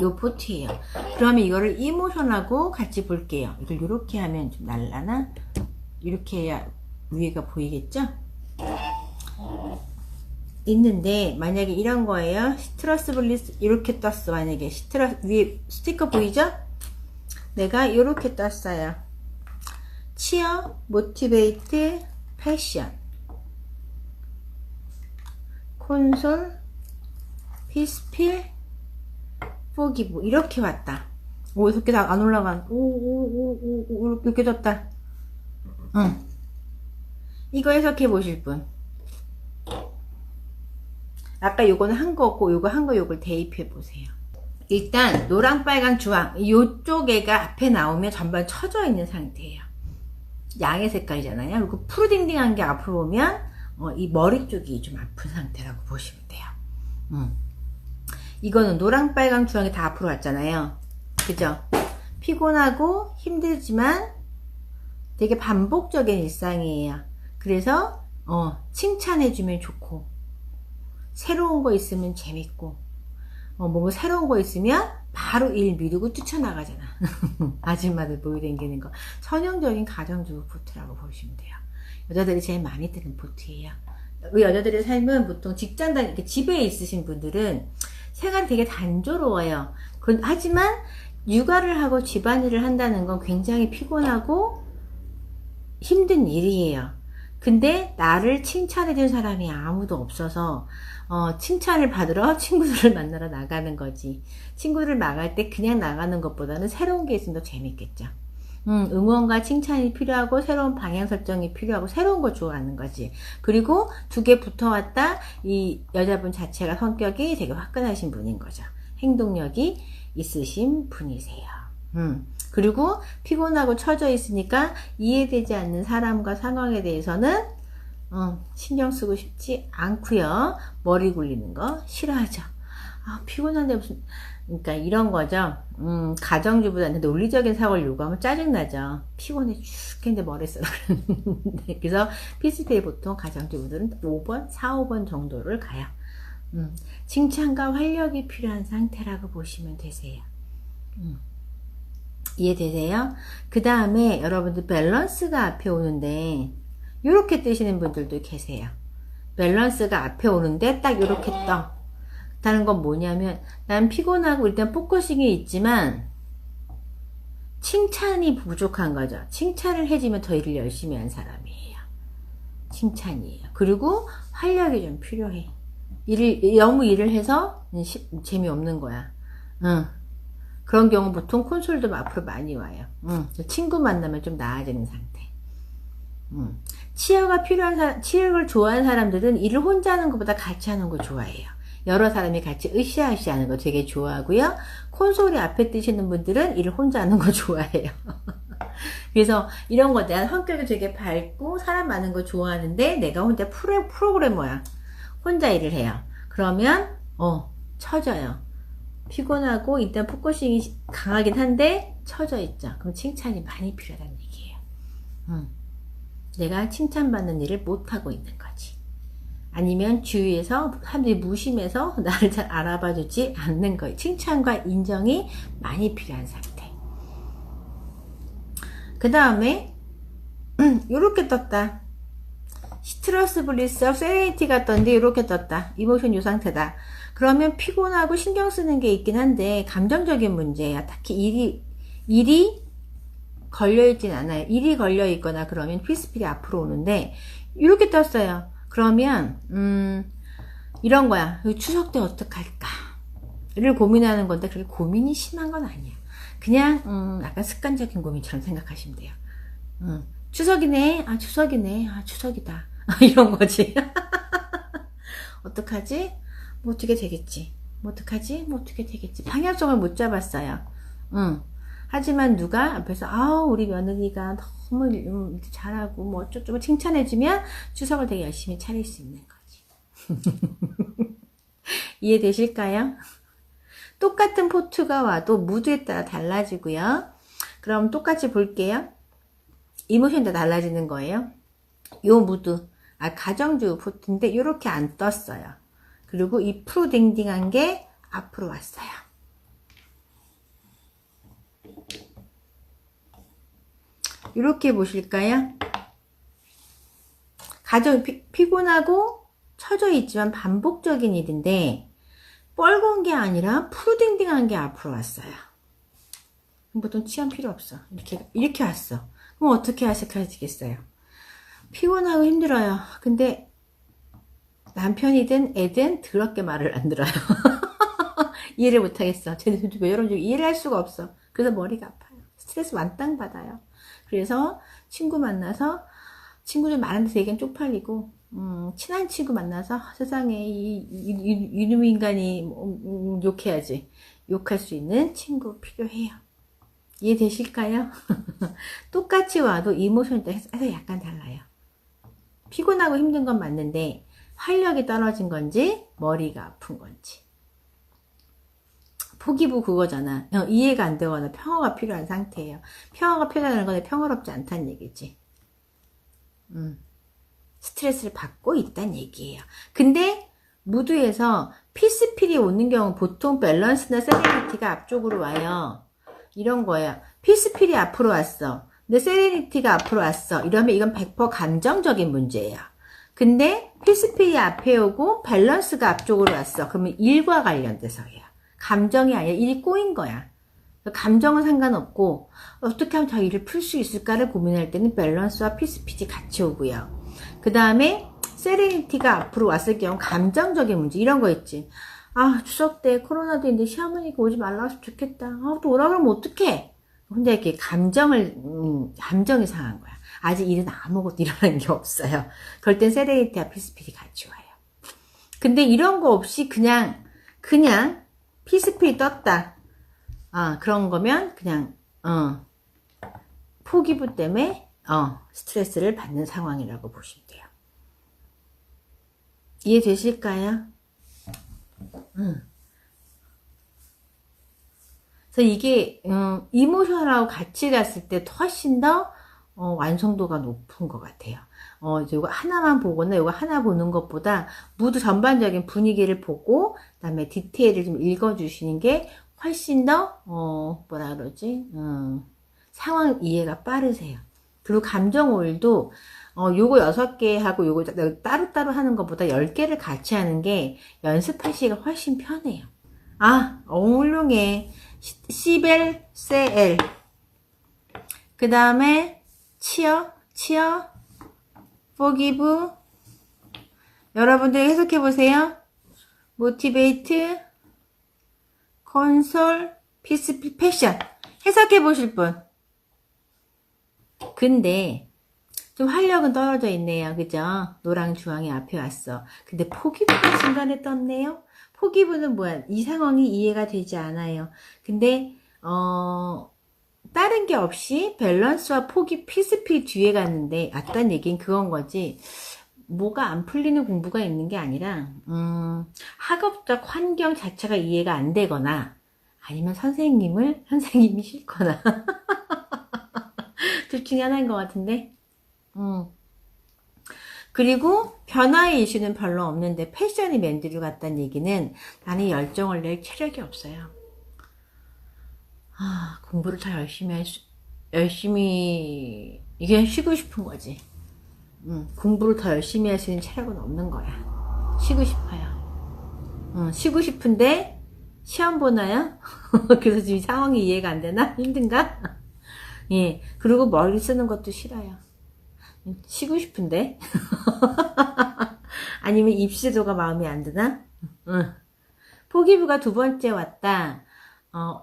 요 포트예요. 그러면 이거를 이모션하고 같이 볼게요. 이걸 이렇게 하면 좀 날라나? 이렇게 해야 위에가 보이겠죠? 있는데 만약에 이런 거예요. 시트러스 블리스 이렇게 떴어. 만약에 시트러스 위에 스티커 보이죠? 내가 이렇게 떴어요. 치어, 모티베이트, 패션, 콘솔, 피스필, 포기브 이렇게 왔다. 오, 이렇게 다 안 올라간. 오, 이렇게 떴다. 응. 이거 해석해 보실 분. 아까 요거는 한 거고, 요거 한 거, 요걸 대입해 보세요. 일단, 노랑, 빨강, 주황. 요쪽 애가 앞에 나오면 전반 쳐져 있는 상태예요. 양의 색깔이잖아요. 그리고 푸르딩딩한 게 앞으로 오면, 이 머리 쪽이 좀 아픈 상태라고 보시면 돼요. 이거는 노랑, 빨강, 주황이 다 앞으로 왔잖아요. 그죠? 피곤하고 힘들지만 되게 반복적인 일상이에요. 그래서, 칭찬해주면 좋고, 새로운 거 있으면 재밌고, 뭔가 새로운 거 있으면 바로 일 미루고 뛰쳐나가잖아. 아줌마들 모이 댕기는 거. 선형적인 가정주부 포트라고 보시면 돼요. 여자들이 제일 많이 뜨는 포트예요. 우리 여자들의 삶은 보통 직장 다니고 집에 있으신 분들은 생활이 되게 단조로워요. 하지만 육아를 하고 집안일을 한다는 건 굉장히 피곤하고 힘든 일이에요. 근데 나를 칭찬해준 사람이 아무도 없어서 칭찬을 받으러 친구들을 만나러 나가는 거지. 친구들을 나갈 때 그냥 나가는 것보다는 새로운 게 있으면 더 재밌겠죠. 응원과 칭찬이 필요하고 새로운 방향 설정이 필요하고 새로운 걸 좋아하는 거지. 그리고 두 개 붙어왔다. 이 여자분 자체가 성격이 되게 화끈하신 분인 거죠. 행동력이 있으신 분이세요. 그리고 피곤하고 처져 있으니까 이해되지 않는 사람과 상황에 대해서는 신경 쓰고 싶지 않고요. 머리 굴리는 거 싫어하죠. 피곤한데 무슨, 그러니까 이런 거죠. 가정주부한테 논리적인 사고를 요구하면 짜증나죠. 피곤해 죽겠는데 머리 쓰라 그러는데. 그래서 피스테이 보통 가정주부들은 5번, 4, 5번 정도를 가요. 칭찬과 활력이 필요한 상태라고 보시면 되세요. 이해되세요? 그 다음에 여러분들 밸런스가 앞에 오는데 이렇게 뜨시는 분들도 계세요. 밸런스가 앞에 오는데 딱 이렇게 떠. 다른 건 뭐냐면 난 피곤하고 일단 포커싱이 있지만 칭찬이 부족한 거죠. 칭찬을 해주면 더 일을 열심히 한 사람이에요. 칭찬이에요. 그리고 활력이 좀 필요해. 너무 일을 해서 재미없는 거야. 그런 경우 보통 콘솔도 앞으로 많이 와요. 친구 만나면 좀 나아지는 상태. 치어가 필요한 사람, 치어를 좋아하는 사람들은 일을 혼자 하는 것보다 같이 하는 거 좋아해요. 여러 사람이 같이 으쌰으쌰 하는 거 되게 좋아하고요. 콘솔이 앞에 뜨시는 분들은 일을 혼자 하는 거 좋아해요. 그래서 이런 거에 대한 성격이 되게 밝고 사람 많은 거 좋아하는데 내가 혼자 프로그래머야. 혼자 일을 해요. 그러면 처져요. 피곤하고 일단 포커싱이 강하긴 한데 처져 있죠. 그럼 칭찬이 많이 필요하다는 얘기예요. 내가 칭찬받는 일을 못하고 있는 거지. 아니면 주위에서 사람들이 무심해서 나를 잘 알아봐주지 않는 거예요. 칭찬과 인정이 많이 필요한 상태. 그 다음에 요렇게 떴다. 시트러스 블리스 세레니티가 떴는데 이렇게 떴다. 이모션 요 상태다. 그러면 피곤하고 신경 쓰는 게 있긴 한데 감정적인 문제야. 특히 일이 걸려있진 않아요. 일이 걸려있거나 그러면 피스필이 앞으로 오는데 이렇게 떴어요. 그러면 이런 거야. 추석 때 어떡할까 를 고민하는 건데 그렇게 고민이 심한 건 아니야. 그냥 약간 습관적인 고민처럼 생각하시면 돼요. 추석이네. 추석이네. 추석이다. 이런 거지. 어떡하지? 뭐 어떻게 되겠지? 뭐 어떡하지? 뭐 어떻게 되겠지? 방향성을 못 잡았어요. 하지만 누가 앞에서 우리 며느리가 너무 잘하고 뭐 어쩌고 칭찬해주면 추석을 되게 열심히 차릴 수 있는 거지. 이해되실까요? 똑같은 포트가 와도 무드에 따라 달라지고요. 그럼 똑같이 볼게요. 이모션이 다 달라지는 거예요. 요 무드, 가정주 포트인데 이렇게 안 떴어요. 그리고 이 푸르딩딩한 게 앞으로 왔어요. 이렇게 보실까요? 가정 피곤하고 처져 있지만 반복적인 일인데 뻘건 게 아니라 푸르딩딩한 게 앞으로 왔어요. 보통 치연 필요 없어. 이렇게 왔어. 그럼 어떻게 하시겠어요? 피곤하고 힘들어요. 근데 남편이든 애든 더럽게 말을 안 들어요. 이해를 못하겠어. 쟤는 왜 이런지 이해를 할 수가 없어. 그래서 머리가 아파요. 스트레스 만땅 받아요. 그래서 친구 만나서 친구들 많은 데서 얘기하면 쪽팔리고 친한 친구 만나서 세상에 이놈의 인간이 욕해야지. 욕할 수 있는 친구 필요해요. 이해되실까요? 똑같이 와도 이모션에 따라서 약간 달라요. 피곤하고 힘든 건 맞는데 활력이 떨어진 건지 머리가 아픈 건지 포기부 그거잖아. 이해가 안 되거나 평화가 필요한 상태예요. 평화가 필요하다는 건 평화롭지 않다는 얘기지. 스트레스를 받고 있다는 얘기예요. 근데 무드에서 피스필이 오는 경우 보통 밸런스나 세레니티가 앞쪽으로 와요. 이런 거예요. 피스필이 앞으로 왔어. 근데 세레니티가 앞으로 왔어. 이러면 이건 100% 감정적인 문제예요. 근데 피스필이 앞에 오고 밸런스가 앞쪽으로 왔어. 그러면 일과 관련돼서예요. 감정이 아니라 일이 꼬인 거야. 감정은 상관없고 어떻게 하면 저 일을 풀 수 있을까를 고민할 때는 밸런스와 피스필이 같이 오고요. 그 다음에 세레니티가 앞으로 왔을 경우 감정적인 문제 이런 거 있지. 아 추석 때 코로나도 있는데 시어머니가 오지 말라고 했으면 좋겠다. 아 또 오라 그러면 어떡해. 혼자 이렇게 감정이 상한 거야. 아직 일은 아무것도 일어나는 게 없어요. 그럴 땐 세레니티와 피스필이 같이 와요. 근데 이런 거 없이 그냥 피스필이 떴다. 그런 거면 그냥 포기부 때문에 스트레스를 받는 상황이라고 보시면 돼요. 이해되실까요? 그래서 이게 이모션하고 같이 갔을 때 훨씬 더 완성도가 높은 것 같아요. 이거 하나만 보거나 이거 하나 보는 것보다 모두 전반적인 분위기를 보고 그다음에 디테일을 좀 읽어주시는 게 훨씬 더 뭐라 그러지? 상황 이해가 빠르세요. 그리고 감정 오일도 요거 6개 하고 요거 따로따로 하는 것보다 10개를 같이 하는 게 연습하시기가 훨씬 편해요. 훌륭해. 시벨, 세엘. 그 다음에 치어, 포기브. 여러분들 해석해 보세요. 모티베이트, 콘솔, 피스, 패션. 해석해 보실 분. 근데 좀 활력은 떨어져 있네요. 그죠? 노랑 주황이 앞에 왔어. 근데 포기부가 중간에 떴네요. 포기부는 뭐야? 이 상황이 이해가 되지 않아요. 근데 다른 게 없이 밸런스와 포기 피스피 뒤에 갔는데 왔다는 얘기는 그건 거지. 뭐가 안 풀리는 공부가 있는 게 아니라 학업적 환경 자체가 이해가 안 되거나 아니면 선생님이 싫거나 둘 중에 하나인 것 같은데. 그리고 변화의 이슈는 별로 없는데 패션이 맨들을 같다는 얘기는 나는 열정을 낼 체력이 없어요. 공부를 더 열심히 이게 쉬고 싶은 거지. 공부를 더 열심히 할 수 있는 체력은 없는 거야. 쉬고 싶어요. 쉬고 싶은데 시험 보나요? 그래서 지금 상황이 이해가 안 되나? 힘든가? 예. 그리고 머리 쓰는 것도 싫어요. 쉬고 싶은데? 아니면 입시도가 마음에 안 드나? 포기부가 두 번째 왔다.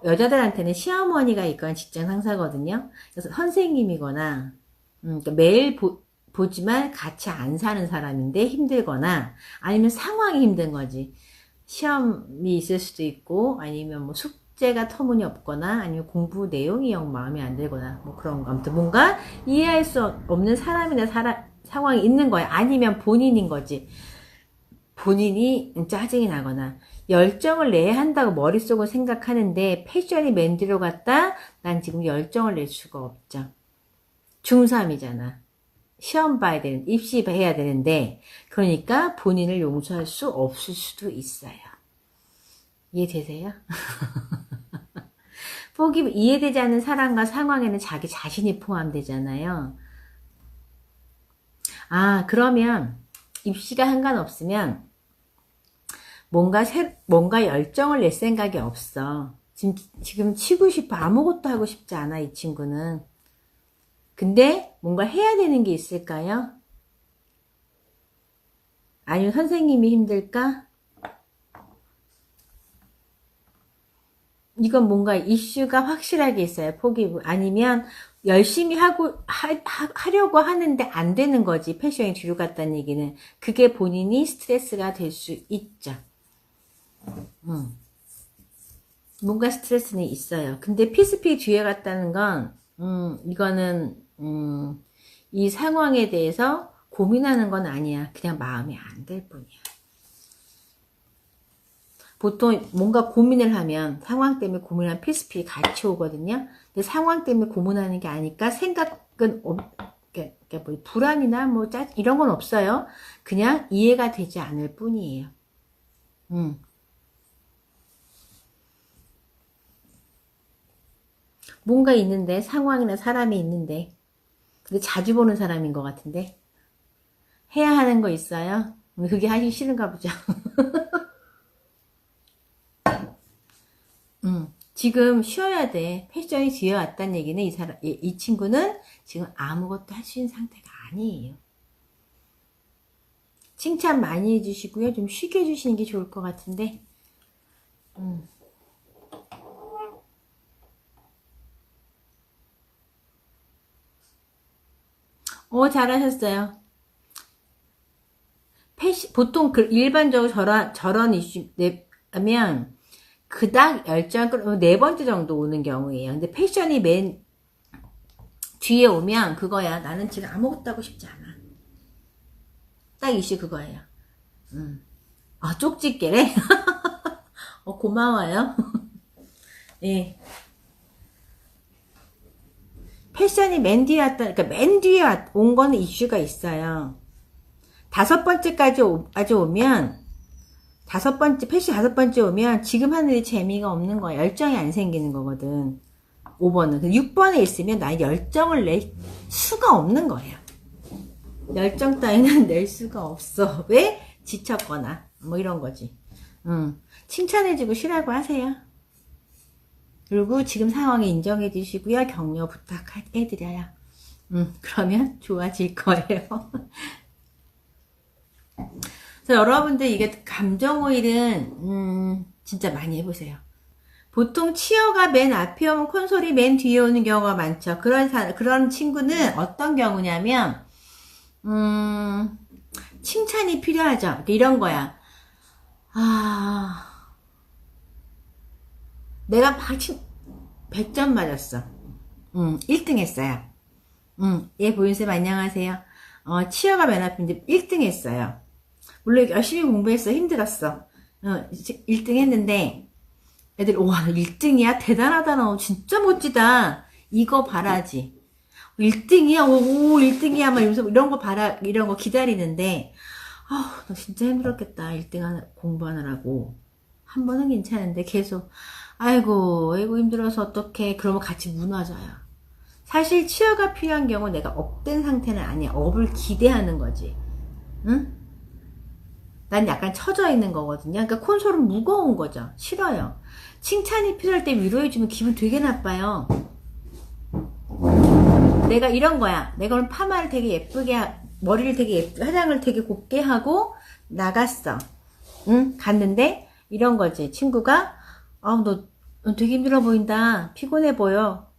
여자들한테는 시어머니가 있거나 직장 상사거든요. 그래서 선생님이거나, 그러니까 매일 보지만 같이 안 사는 사람인데 힘들거나, 아니면 상황이 힘든 거지. 시험이 있을 수도 있고, 아니면 뭐 숙제가 터무니없거나, 아니면 공부 내용이 영 마음에 안 들거나, 뭐 그런 거. 아무튼 뭔가 이해할 수 없는 사람이나 상황이 있는 거야. 아니면 본인인 거지. 본인이 짜증이 나거나, 열정을 내야 한다고 머릿속으로 생각하는데, 패션이 맨디로 갔다? 난 지금 열정을 낼 수가 없죠. 중3이잖아. 시험 봐야 되는, 입시해야 되는데, 그러니까 본인을 용서할 수 없을 수도 있어요. 이해되세요? 이해되지 않는 사람과 상황에는 자기 자신이 포함되잖아요. 아, 그러면 입시가 상관없으면 뭔가 열정을 낼 생각이 없어. 지금 치고 싶어. 아무것도 하고 싶지 않아, 이 친구는. 근데 뭔가 해야 되는 게 있을까요? 아니면 선생님이 힘들까? 이건 뭔가 이슈가 확실하게 있어요. 포기부. 아니면 열심히 하려고 하는데 안 되는 거지. 패션이 뒤로 갔다는 얘기는. 그게 본인이 스트레스가 될 수 있죠. 뭔가 스트레스는 있어요. 근데 피스피 뒤에 갔다는 건, 이거는, 이 상황에 대해서 고민하는 건 아니야. 그냥 마음이 안 될 뿐이야. 보통 뭔가 고민을 하면 상황 때문에 고민하면 피스피 같이 오거든요. 근데 상황 때문에 고민하는 게 아니까 생각은 뭐 불안이나 뭐 이런 건 없어요. 그냥 이해가 되지 않을 뿐이에요. 뭔가 있는데, 상황이나 사람이 있는데, 근데 자주 보는 사람인 것 같은데, 해야 하는 거 있어요? 그게 하기 싫은가 보죠. 지금 쉬어야 돼. 패션이 뒤에 왔다는 얘기는 이 친구는 지금 아무것도 할 수 있는 상태가 아니에요. 칭찬 많이 해주시고요. 좀 쉬게 해주시는 게 좋을 것 같은데, 잘하셨어요. 보통 일반적으로 저런 이슈 하면 그닥 열정 끌면 4번째 정도 오는 경우예요. 근데 패션이 맨 뒤에 오면 그거야. 나는 지금 아무것도 하고 싶지 않아. 딱 이슈 그거예요. 아, 쪽집게래? 고마워요. 예. 패션이 맨 뒤에 왔다, 그러니까 맨 뒤에 온 거는 이슈가 있어요. 5번째까지 오면, 패션 5번째 오면 지금 하는 일 재미가 없는 거야. 열정이 안 생기는 거거든. 5번은. 6번에 있으면 나 열정을 낼 수가 없는 거예요. 열정 따위는 낼 수가 없어. 왜? 지쳤거나, 뭐 이런 거지. 칭찬해주고 쉬라고 하세요. 그리고 지금 상황에 인정해 주시고요. 격려 부탁해드려요. 그러면 좋아질 거예요. 그래서 여러분들 이게 감정 오일은 진짜 많이 해보세요. 보통 치어가 맨 앞에 오면 콘솔이 맨 뒤에 오는 경우가 많죠. 그런 친구는 어떤 경우냐면 칭찬이 필요하죠. 이런 거야. 내가 막 100점 맞았어. 1등 했어요. 예, 보윤쌤 안녕하세요. 치어가 맨 앞인데 1등 했어요. 물론 열심히 공부했어. 힘들었어. 1등 했는데 애들 와 1등이야? 대단하다. 너 진짜 멋지다. 이거 바라지. 1등이야? 오 1등이야? 막 이러면서 이런 거 기다리는데 너 진짜 힘들었겠다. 1등 공부하느라고. 한 번은 괜찮은데 계속 아이고 힘들어서 어떡해. 그러면 같이 무너져요. 사실 치유가 필요한 경우 내가 업된 상태는 아니야. 업을 기대하는 거지. 응? 난 약간 처져 있는 거거든요. 그러니까 콘솔은 무거운 거죠. 싫어요. 칭찬이 필요할 때 위로해주면 기분 되게 나빠요. 내가 이런 거야. 내가 오늘 파마를 되게 예쁘게 머리를 되게 화장을 되게 곱게 하고 나갔어. 응? 갔는데 이런 거지. 친구가 너 되게 힘들어 보인다. 피곤해 보여.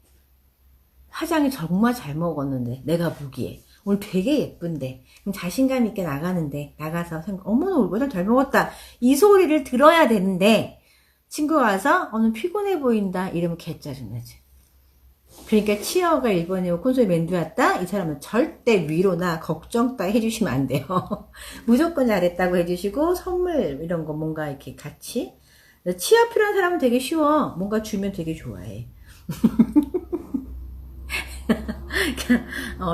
화장이 정말 잘 먹었는데 내가 보기에 오늘 되게 예쁜데 그럼 자신감 있게 나가서 어머 오늘 화장 잘 먹었다. 이 소리를 들어야 되는데 친구가 와서 오늘 피곤해 보인다. 이러면 개짜증나지. 그러니까 치어가 1번에 오고 콘솔이 맨 뒤에 왔다. 이 사람은 절대 위로나 걱정 따위 해주시면 안 돼요. 무조건 잘했다고 해주시고 선물 이런 거 뭔가 이렇게 같이 치어 필요한 사람은 되게 쉬워. 뭔가 주면 되게 좋아해.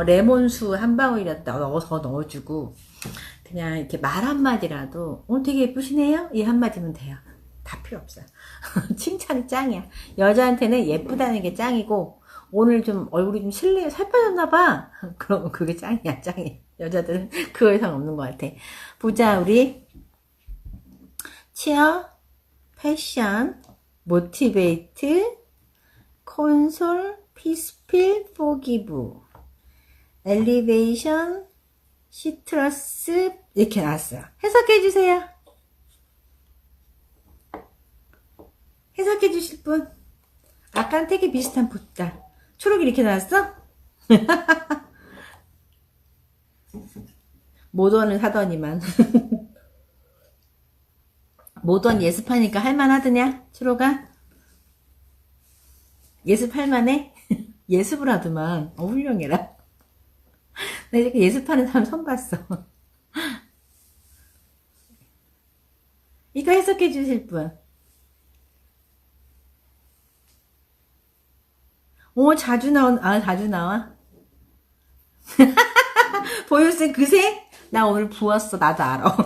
레몬수 한 방울이라도 더 넣어주고 그냥 이렇게 말 한마디라도 오늘 되게 예쁘시네요? 이 한마디면 돼요. 다 필요 없어요. 칭찬이 짱이야. 여자한테는 예쁘다는 게 짱이고, 오늘 좀 얼굴이 좀 실내 살 빠졌나봐. 그럼 그게 짱이야, 짱이. 여자들은 그 이상 없는 것 같아. 보자, 우리. 치어, 패션, 모티베이트, 콘솔, 피스필, 포기브, 엘리베이션, 시트러스, 이렇게 나왔어요. 해석해주세요. 해석해주실 분? 아까랑 되게 비슷한 보다. 초록이 이렇게 나왔어? 모던을 사더니만. 모던 예습하니까 할만하더냐? 초록아? 예습할만해? 예습을 하더만. 훌륭해라. 나 이렇게 예습하는 사람 처음 봤어. 이거 해석해 주실 분? 오, 자주 자주 나와? 보였어, 그새? 나 오늘 부었어, 나도 알아.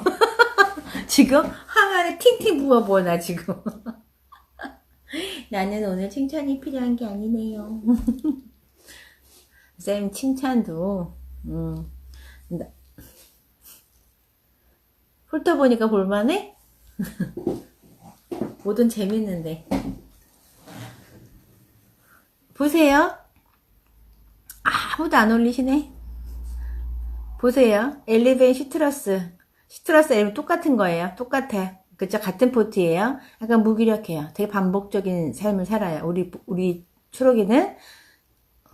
지금 항아리 팅팅 부어보아, 나 지금. 나는 오늘 칭찬이 필요한 게 아니네요. 쌤, 칭찬도, 훑어보니까 볼만해? 뭐든 재밌는데. 보세요. 아무도 안 올리시네. 보세요. 엘리베인 시트러스. 시트러스 엘리베인 똑같은 거예요. 똑같아. 그쵸? 같은 포트예요. 약간 무기력해요. 되게 반복적인 삶을 살아요. 우리 초록이는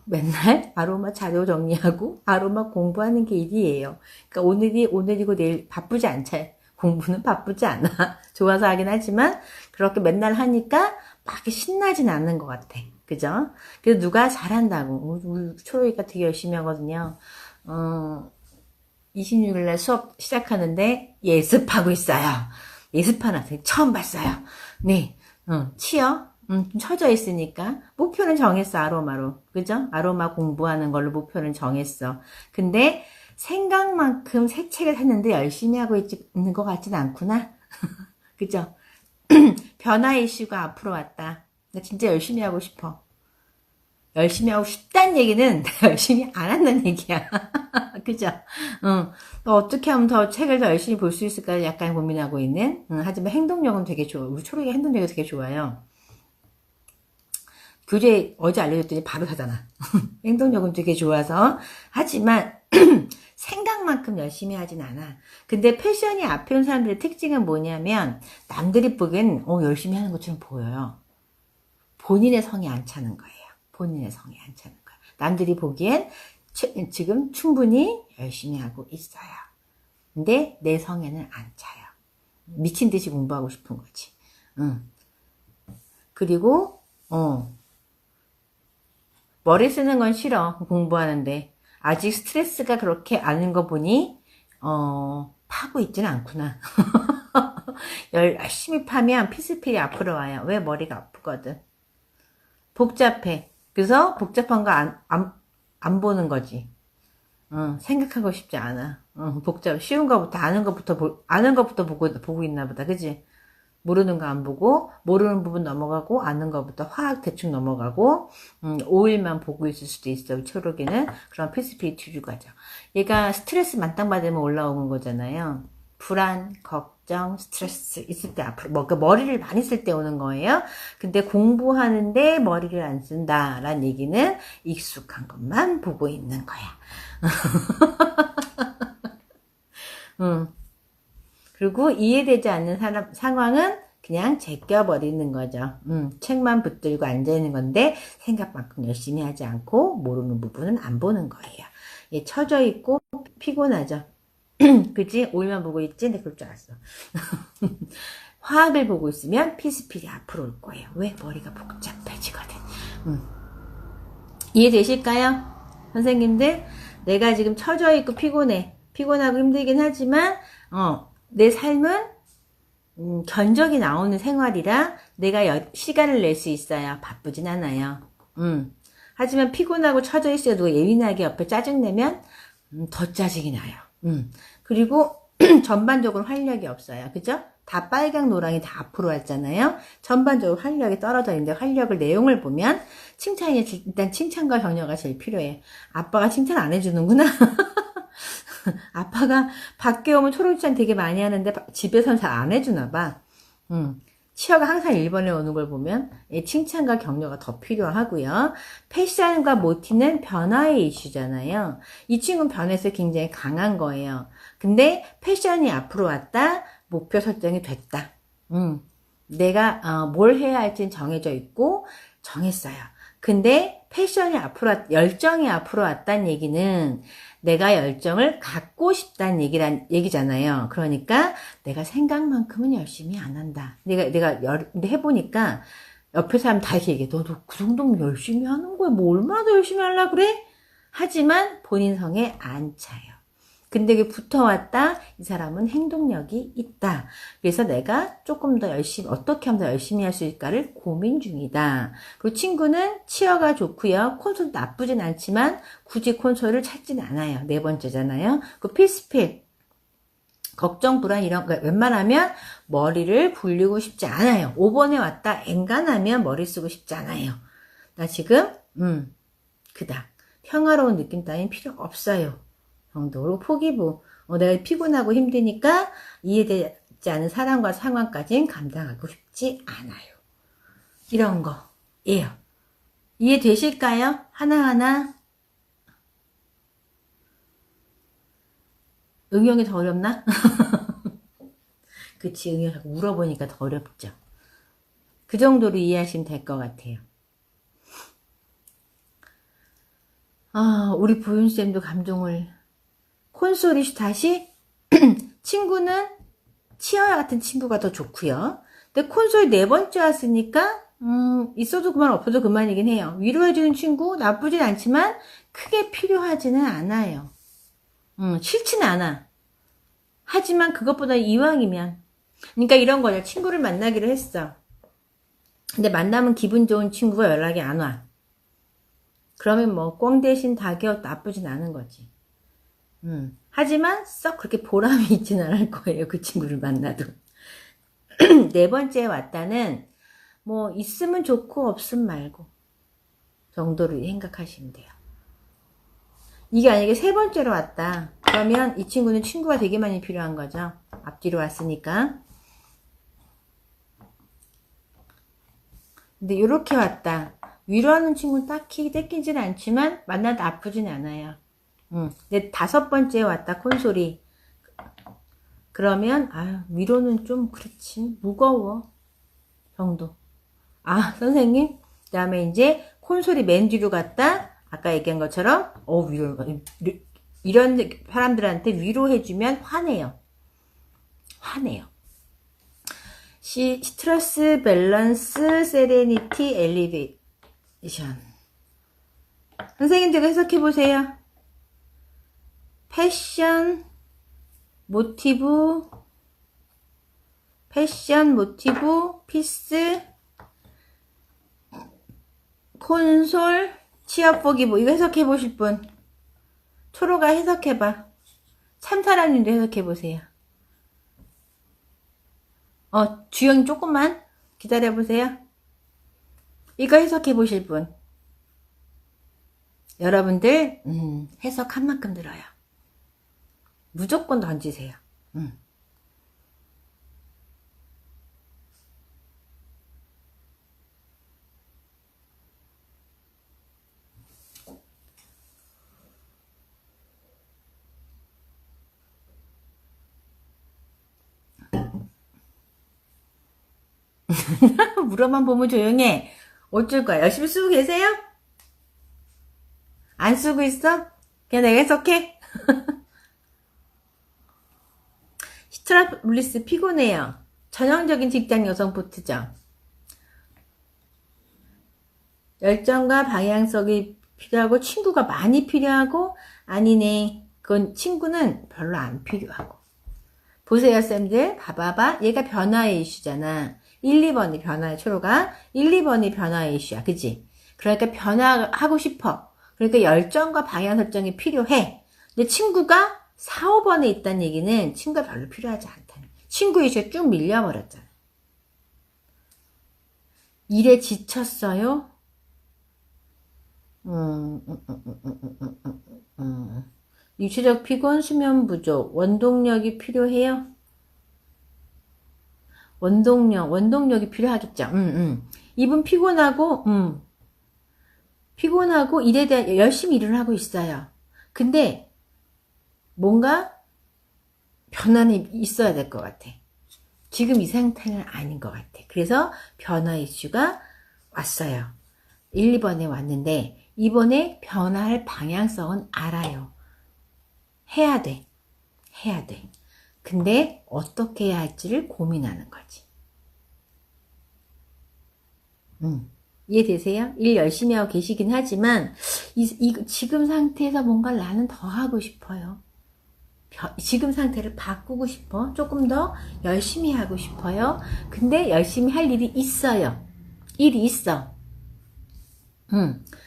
맨날 아로마 자료 정리하고 아로마 공부하는 게 일이에요. 그러니까 오늘이고 내일 바쁘지 않죠. 공부는 바쁘지 않아. 좋아서 하긴 하지만 그렇게 맨날 하니까 막 이렇게 신나진 않는 것 같아. 그죠? 그래서 누가 잘한다고. 우리 초록이가 되게 열심히 하거든요. 26일날 수업 시작하는데 예습하고 있어요. 예습하는 학생 처음 봤어요. 네, 치어. 좀 처져 있으니까 목표는 정했어. 아로마로. 그죠? 아로마 공부하는 걸로 목표는 정했어. 근데 생각만큼 새 책을 샀는데 열심히 하고 있는 것 같진 않구나. 그죠? 변화 이슈가 앞으로 왔다. 나 진짜 열심히 하고 싶어. 열심히 하고 싶다는 얘기는 열심히 안 한다는 얘기야. 그죠? 너 어떻게 하면 더 책을 더 열심히 볼 수 있을까 약간 고민하고 있는. 하지만 행동력은 되게 좋아. 우리 초록이 행동력이 되게 좋아요. 교재 어제 알려줬더니 바로 사잖아. 행동력은 되게 좋아서. 하지만 생각만큼 열심히 하진 않아. 근데 패션이 앞에 온 사람들의 특징은 뭐냐면 남들이 보기엔 열심히 하는 것처럼 보여요. 본인의 성에 안 차는 거예요. 본인의 성에 안 차는 거예요. 남들이 보기엔 지금 충분히 열심히 하고 있어요. 근데 내 성에는 안 차요. 미친 듯이 공부하고 싶은 거지. 그리고 머리 쓰는 건 싫어. 공부하는데 아직 스트레스가 그렇게 아는 거 보니 파고 있지는 않구나. 열심히 파면 피스필이 앞으로 와요. 왜? 머리가 아프거든. 복잡해. 그래서 복잡한 거 안 보는 거지. 생각하고 싶지 않아. 쉬운 거부터 아는 것부터 보고 있나 보다. 그지? 모르는 거 안 보고, 모르는 부분 넘어가고, 아는 거부터 화학 대충 넘어가고, 5일만 보고 있을 수도 있어, 초록이는. 그런 피스피리티류 가죠. 얘가 스트레스 만땅 받으면 올라오는 거잖아요. 불안, 걱정, 스트레스 있을 때 앞으로, 머리를 많이 쓸 때 오는 거예요. 근데 공부하는데 머리를 안 쓴다라는 얘기는 익숙한 것만 보고 있는 거야. 그리고 이해되지 않는 상황은 그냥 제껴버리는 거죠. 책만 붙들고 앉아있는 건데 생각만큼 열심히 하지 않고 모르는 부분은 안 보는 거예요. 예, 처져 있고 피곤하죠. 그치? 오일만 보고 있지? 내 그럴 줄 알았어. 화학을 보고 있으면 피스필이 앞으로 올 거예요. 왜? 머리가 복잡해지거든. 이해되실까요? 선생님들, 내가 지금 처져 있고 피곤해. 피곤하고 힘들긴 하지만 내 삶은 견적이 나오는 생활이라 내가 시간을 낼 수 있어요. 바쁘진 않아요. 하지만 피곤하고 처져 있어도 예민하게 옆에 짜증내면 더 짜증이 나요. 그리고 전반적으로 활력이 없어요. 그죠? 다 빨강, 노랑이 다 앞으로 왔잖아요. 전반적으로 활력이 떨어져 있는데 활력을 내용을 보면 칭찬이 일단 칭찬과 격려가 제일 필요해. 아빠가 칭찬 안 해주는구나. 아빠가 밖에 오면 초록칭찬 되게 많이 하는데 집에서는 잘 안 해주나 봐. 치어가 항상 1번에 오는 걸 보면 칭찬과 격려가 더 필요하고요. 패션과 모티는 변화의 이슈잖아요. 이 친구는 변해서 굉장히 강한 거예요. 근데 패션이 앞으로 왔다. 목표 설정이 됐다. 내가 뭘 해야 할지는 정해져 있고 정했어요. 근데 패션이 앞으로 열정이 앞으로 왔다는 얘기는 내가 열정을 갖고 싶다는 얘기잖아요. 그러니까 내가 생각만큼은 열심히 안 한다. 근데 해보니까 옆에 사람 다 이렇게 얘기해. 너도 그 정도면 열심히 하는 거야. 뭐 얼마나 더 열심히 하려고 그래? 하지만 본인 성에 안 차요. 근데 이게 붙어왔다. 이 사람은 행동력이 있다. 그래서 내가 조금 더 열심히 어떻게 하면 더 열심히 할 수 있을까를 고민 중이다. 그리고 친구는 치어가 좋고요. 콘솔도 나쁘진 않지만 굳이 콘솔을 찾진 않아요. 네 번째잖아요. 그 필스필 걱정 불안 이런 거 웬만하면 머리를 굴리고 싶지 않아요. 5번에 왔다. 엔간하면 머리 쓰고 싶지 않아요. 나 지금 그닥 평화로운 느낌 따윈 필요 없어요. 정도로 포기부. 내가 피곤하고 힘드니까 이해되지 않은 사람과 상황까지는 감당하고 싶지 않아요. 이런 거예요. 이해되실까요? 하나하나. 응용이 더 어렵나? 그치, 응용하고 물어보니까 더 어렵죠. 그 정도로 이해하시면 될 것 같아요. 우리 보윤쌤도 감동을. 콘솔이 다시 친구는 치어야 같은 친구가 더 좋고요. 근데 콘솔이 네 번째 왔으니까 있어도 그만 없어도 그만이긴 해요. 위로해주는 친구 나쁘진 않지만 크게 필요하지는 않아요. 싫지는 않아. 하지만 그것보다 이왕이면 그러니까 이런 거죠. 친구를 만나기로 했어. 근데 만나면 기분 좋은 친구가 연락이 안 와. 그러면 뭐 꽝 대신 닭이어 나쁘진 않은 거지. 하지만 썩 그렇게 보람이 있지는 않을 거예요. 그 친구를 만나도. 네 번째에 왔다는 뭐 있으면 좋고 없으면 말고 정도로 생각하시면 돼요. 이게 만약에 세 번째로 왔다. 그러면 이 친구는 친구가 되게 많이 필요한 거죠. 앞뒤로 왔으니까. 근데 이렇게 왔다. 위로하는 친구는 딱히 떼끼지는 않지만 만나도 아프진 않아요. 근데 다섯 번째에 왔다. 콘솔이. 그러면 위로는 좀 그렇지. 무거워. 정도. 선생님. 그 다음에 이제 콘솔이 맨 뒤로 갔다. 아까 얘기한 것처럼 이런 사람들한테 위로해주면 화내요. 스트레스 밸런스 세레니티 엘리베이션. 선생님들 해석해보세요. 패션 모티브 피스 콘솔 취업보기보. 이거 해석해보실 분. 초로가 해석해봐. 참사랑님도 해석해보세요. 주영이 조금만 기다려보세요. 이거 해석해보실 분. 여러분들 해석한 만큼 들어요. 무조건 던지세요. 물어만 보면 조용해. 어쩔 거야? 열심히 쓰고 계세요? 안 쓰고 있어? 그냥 내가 해석해? 스트라블리스 피곤해요. 전형적인 직장 여성 포트죠. 열정과 방향성이 필요하고 친구가 많이 필요하고 아니네. 그건 친구는 별로 안 필요하고. 보세요 쌤들. 봐봐봐. 얘가 변화의 이슈잖아. 1, 2번이 변화의 초로가 1, 2번이 변화의 이슈야. 그치? 그러니까 변화하고 싶어. 그러니까 열정과 방향 설정이 필요해. 근데 친구가 4, 5번에 있다는 얘기는 친구가 별로 필요하지 않다는. 친구 이슈가 쭉 밀려버렸잖아. 일에 지쳤어요? 육체적 피곤, 수면 부족, 원동력이 필요해요? 원동력이 필요하겠죠. 이분 피곤하고 일에 대한 열심히 일을 하고 있어요. 근데 뭔가 변화는 있어야 될 것 같아. 지금 이 상태는 아닌 것 같아. 그래서 변화 이슈가 왔어요. 1, 2번에 왔는데 이번에 변화할 방향성은 알아요. 해야 돼. 근데 어떻게 해야 할지를 고민하는 거지. 이해되세요? 일 열심히 하고 계시긴 하지만 지금 상태에서 뭔가 나는 더 하고 싶어요. 지금 상태를 바꾸고 싶어. 조금 더 열심히 하고 싶어요. 근데 열심히 할 일이 있어요. 일이 있어.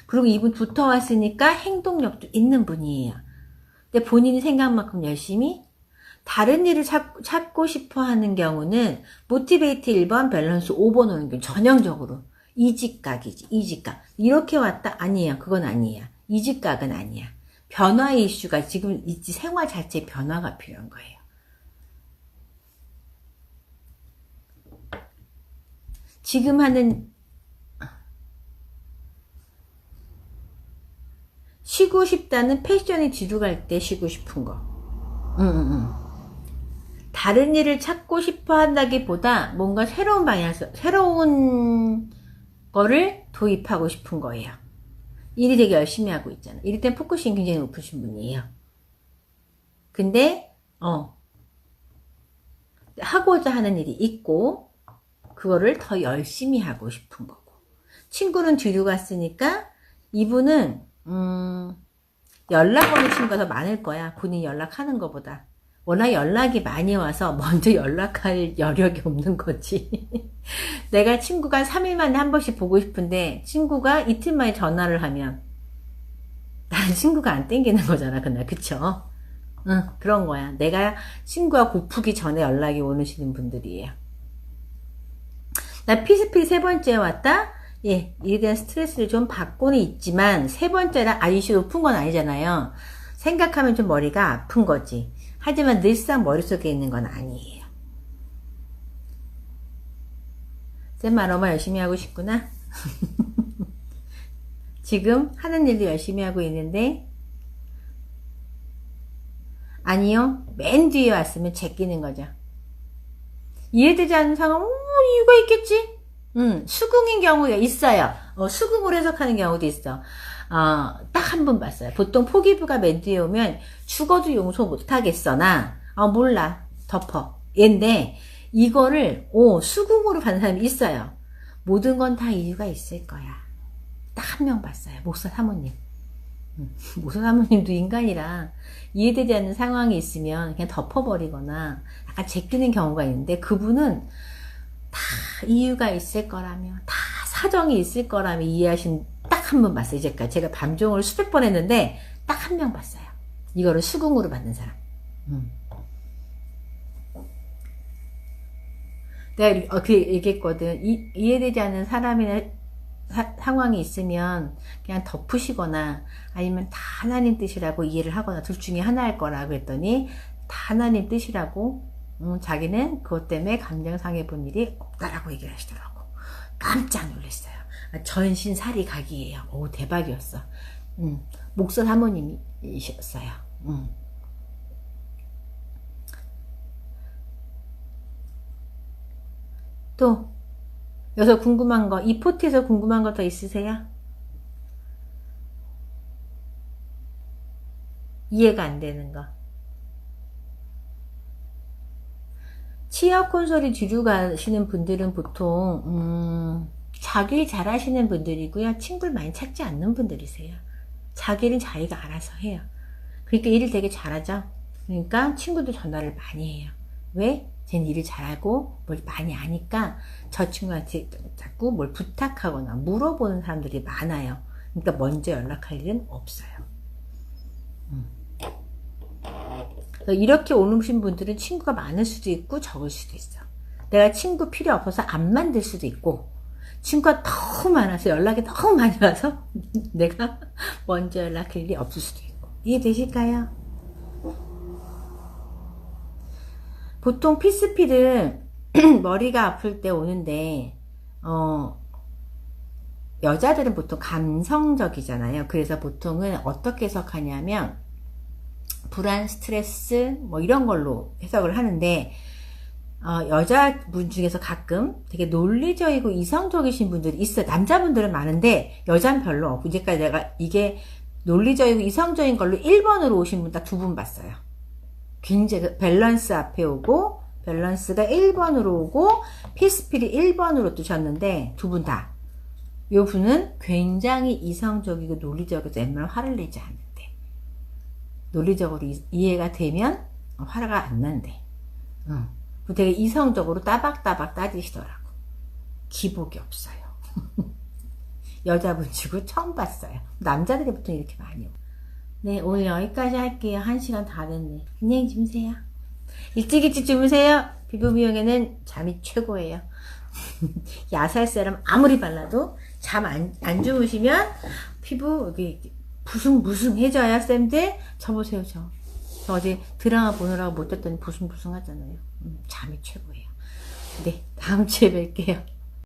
그리고 이분 붙어왔으니까 행동력도 있는 분이에요. 근데 본인이 생각만큼 열심히 다른 일을 찾고 싶어 하는 경우는 모티베이트 1번, 밸런스 5번 오는 경우 전형적으로 이직각이지. 이직각. 이렇게 왔다? 아니에요. 그건 아니에요. 이직각은 아니야. 변화의 이슈가 지금 있지. 생활 자체에 변화가 필요한 거예요. 지금 하는 쉬고 싶다는 패션이 뒤로 갈 때 쉬고 싶은 거. 다른 일을 찾고 싶어 한다기보다 뭔가 새로운 방향에서 새로운 거를 도입하고 싶은 거예요. 일이 되게 열심히 하고 있잖아. 이럴 땐 포커싱이 굉장히 높으신 분이에요. 근데 하고자 하는 일이 있고 그거를 더 열심히 하고 싶은 거고, 친구는 뒤로 갔으니까 이분은 연락 오는 친구가 더 많을 거야. 본인이 연락하는 것보다. 워낙 연락이 많이 와서 먼저 연락할 여력이 없는 거지. 내가 친구가 3일 만에 한 번씩 보고 싶은데 친구가 이틀 만에 전화를 하면 나는 친구가 안 땡기는 거잖아, 그날. 그쵸? 그런 거야. 내가 친구가 고프기 전에 연락이 오시는 분들이에요. 나 피스필 세 번째 왔다? 예, 이에 대한 스트레스를 좀 받고는 있지만 세 번째라 IC 높은 건 아니잖아요. 생각하면 좀 머리가 아픈 거지. 하지만 늘상 머릿속에 있는 건 아니에요. 쌤 말 너무 열심히 하고 싶구나. 지금 하는 일도 열심히 하고 있는데 아니요. 맨 뒤에 왔으면 제끼는 거죠. 이해되지 않는 상황, 이유가 있겠지? 수긍인 경우가 있어요. 수긍으로 해석하는 경우도 있어. 딱 한 번 봤어요. 보통 포기부가 맨 뒤에 오면 죽어도 용서 못하겠어. 나. 몰라. 덮어. 얘인데, 이거를, 수긍으로 받는 사람이 있어요. 모든 건 다 이유가 있을 거야. 딱 한 명 봤어요. 목사 사모님. 목사 사모님도 인간이라 이해되지 않는 상황이 있으면 그냥 덮어버리거나 약간 제끼는 경우가 있는데, 그분은 다 이유가 있을 거라며, 다 사정이 있을 거라며 이해하신 딱 한 번 봤어요. 이제까지 제가 밤종을 수백 번 했는데 딱 한 명 봤어요. 이거를 수긍으로 받는 사람. 내가 그 얘기했거든. 이해되지 않는 사람이나 상황이 있으면 그냥 덮으시거나 아니면 다 하나님 뜻이라고 이해를 하거나 둘 중에 하나일 거라 그랬더니 다 하나님 뜻이라고, 자기는 그것 때문에 감정 상해 본 일이 없다라고 얘기를 하시더라고. 깜짝 놀랐어요. 전신살이 각이에요. 오, 대박이었어. 목사 사모님이셨어요. 또 여기서 궁금한 거, 이 포트에서 궁금한 거 더 있으세요? 이해가 안 되는 거. 치아 콘솔이 뒤로 가시는 분들은 보통 자기 일 잘하시는 분들이고요. 친구를 많이 찾지 않는 분들이세요. 자기 일은 자기가 알아서 해요. 그러니까 일을 되게 잘하죠. 그러니까 친구도 전화를 많이 해요. 왜? 쟤는 일을 잘하고 뭘 많이 아니까 저 친구한테 자꾸 뭘 부탁하거나 물어보는 사람들이 많아요. 그러니까 먼저 연락할 일은 없어요. 이렇게 오신 분들은 친구가 많을 수도 있고 적을 수도 있어. 내가 친구 필요 없어서 안 만들 수도 있고, 친구가 너무 많아서 연락이 너무 많이 와서 내가 먼저 연락할 일이 없을 수도 있고. 이해되실까요? 보통 피스필은 머리가 아플 때 오는데 여자들은 보통 감성적이잖아요. 그래서 보통은 어떻게 해석하냐면 불안, 스트레스 뭐 이런 걸로 해석을 하는데, 여자분 중에서 가끔 되게 논리적이고 이성적이신 분들이 있어요. 남자분들은 많은데 여자는 별로 없고, 이제까지 내가 이게 논리적이고 이성적인 걸로 1번으로 오신 분 딱 2분 봤어요. 굉장히 밸런스 앞에 오고, 밸런스가 1번으로 오고, 피스필이 1번으로 뜨셨는데 2분 다. 요 분은 굉장히 이성적이고 논리적이어서 웬만하면 화를 내지 않는데, 논리적으로 이해가 되면 화가 안 난대. 되게 이성적으로 따박따박 따지시더라고. 기복이 없어요. 여자분 치고 처음 봤어요. 남자들이 보통 이렇게 많이 오고. 네, 오늘 여기까지 할게요. 1시간 다 됐네. 안녕히 주무세요. 일찍 주무세요. 피부 미용에는 잠이 최고예요. 야살 세럼 아무리 발라도 잠 안 주무시면 피부 여기 부승부승해져야. 쌤들 저 보세요. 저 어제 드라마 보느라고 못 잤더니 부승부승 하잖아요. 잠이 최고예요. 네, 다음 주에 뵐게요.